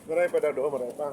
Maray pa doon, maray pa.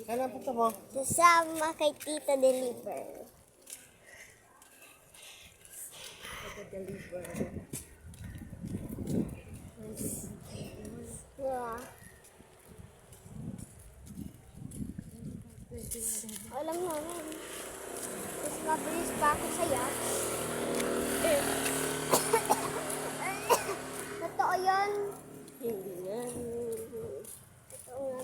Kailan punta mo? Sasama kay Tita Deliver. Yeah. Alam namin. Mas mabilis pa ako sa'yo. Totoo yun? Hindi na. Totoo nga.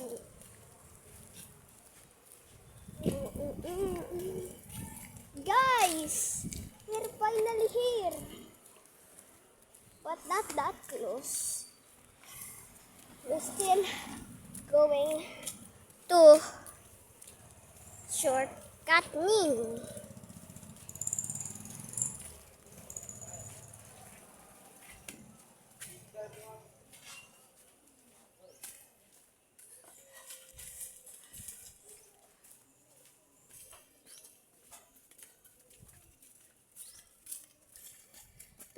Guys, we're finally here, but not that close. We're still going to shortcutting.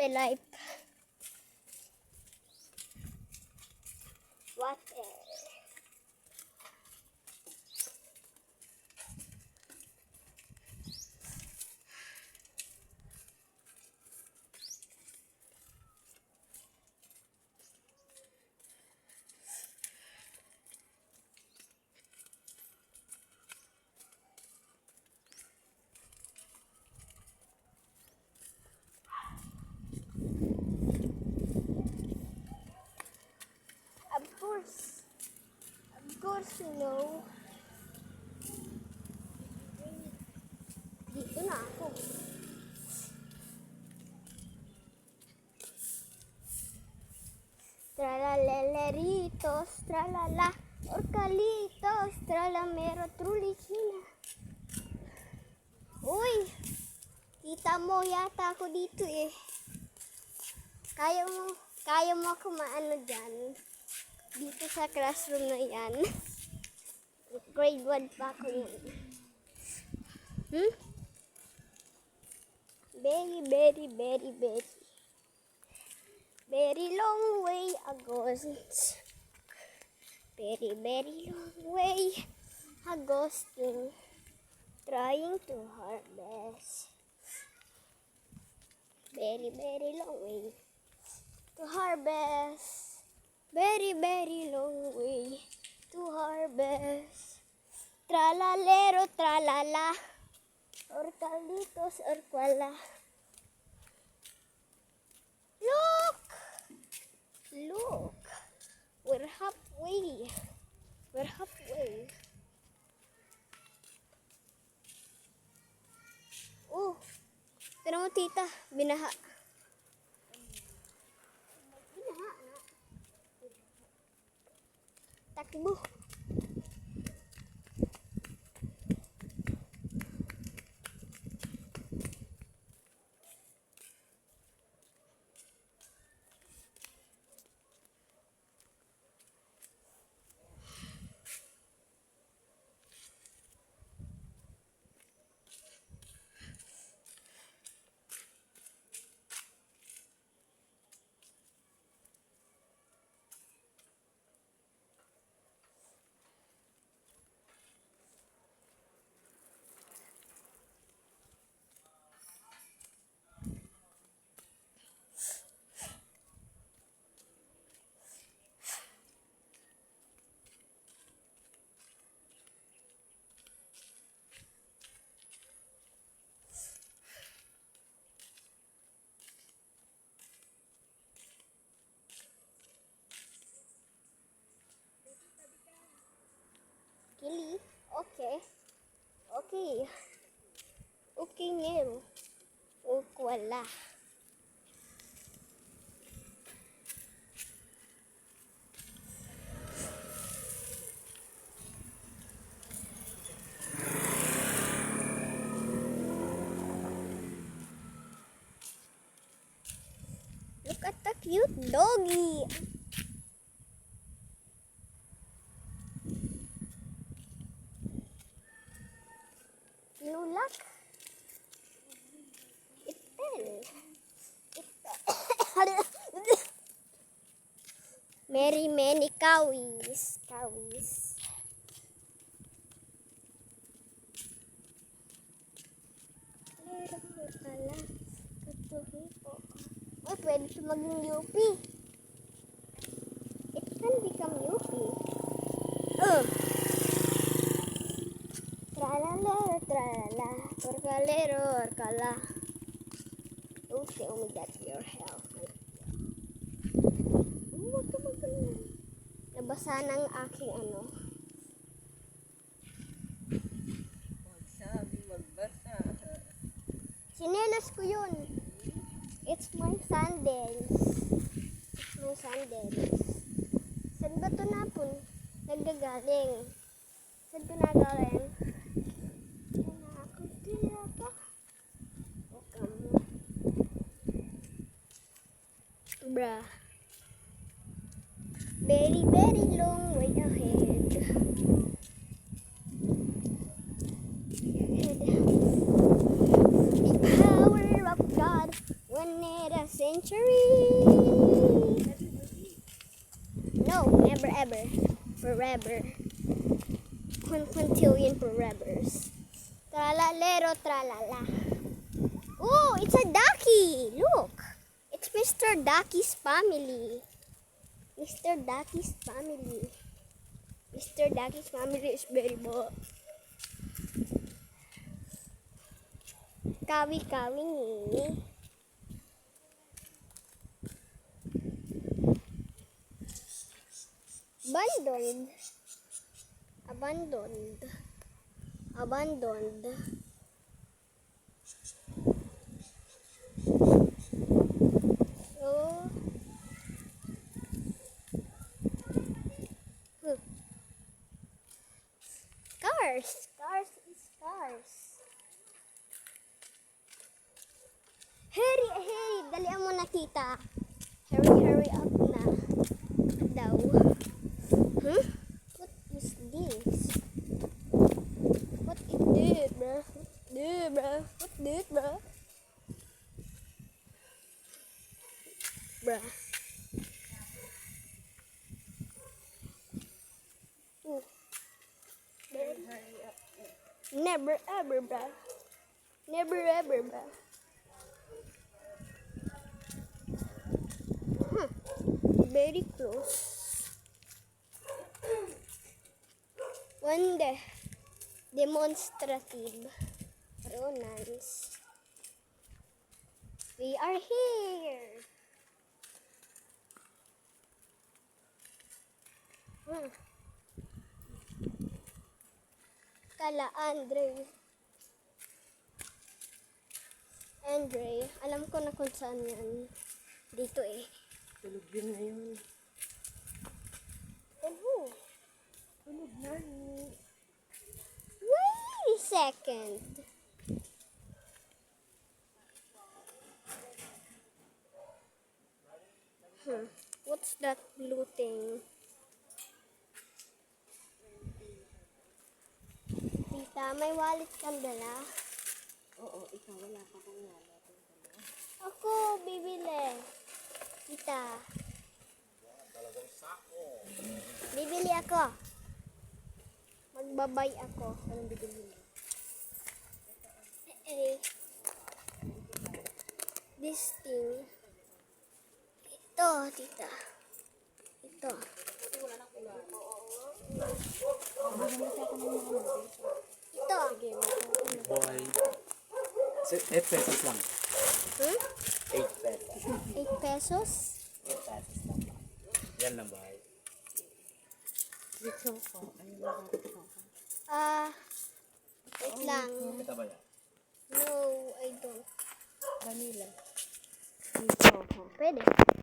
Life. Water. Of course, you know. Dito na ako. Tralaleritos, tralala, orcalitos, tralamero, trulicina. Uy, kita mo yata ako dito eh. Kaya mo ako maano dyan. Dito sa classroom na yan. Grade 1 pa ako yun. Very long way ago. Very long way ago. Still trying to harvest. Very long way to harvest. Very long way to harvest. Tralalero, tralala. Orcalitos, orquala. Look. We're halfway. Oh, tignan mo tita, binaha. Takbo. Kili? Okay. Okay ngayon. Wala. Look at the cute doggy. Lulak. It fell. It fell. Many cowies. Oh, pwede siya maging UP. It can become UP. Tralalero, tralala. Orcalero, orcala. Okay, oh my God, your health. Huwag ka magano. Nabasa ng aking ano. Sabi, magbasa. Sinelas ko yun. It's my sandals. Saan ba ito napon? Naggagaling. Saan ito nagaling? Bruh. Very long way ahead. The power of God will need a century. No, never ever. Forever. Quintillion forevers. Tralalero, tralala. Oh, it's a ducky. Look. It's Mr. Ducky's family. Mr. Ducky's family. Mr. Ducky's family is very big. Kawi-kawi ni. Abandoned. Oh. Cars. Hurry, dalian mo na tita. Hurry up na. Daw. Huh? What is this? What is this, bro? What this, bro? Bruh. Never ever, bruh. Very close. One day, demonstrative pronouns. We are here. Kala Andre, alam ko na kung saan yan. Dito eh. Tulog yun ngayon. And who? Tulog na ni. Wait a second. What's that blue thing? Tita, may wallet kang dala? Oo, ikaw wala pa kang wallet. Ako, bibili. Tita. Bibili ako. Magbabay ako. Anong bibili mo? This thing. Ito, tita. Ito. Ito. Boy. 8 pesos lang. 8 pesos. 8 pesos? 8 pesos lang. Yan lang, boy. With choco. Ayun lang ako choco. Wait lang. Ito ba yan? No, I don't. Vanilla. With choco. Pwede.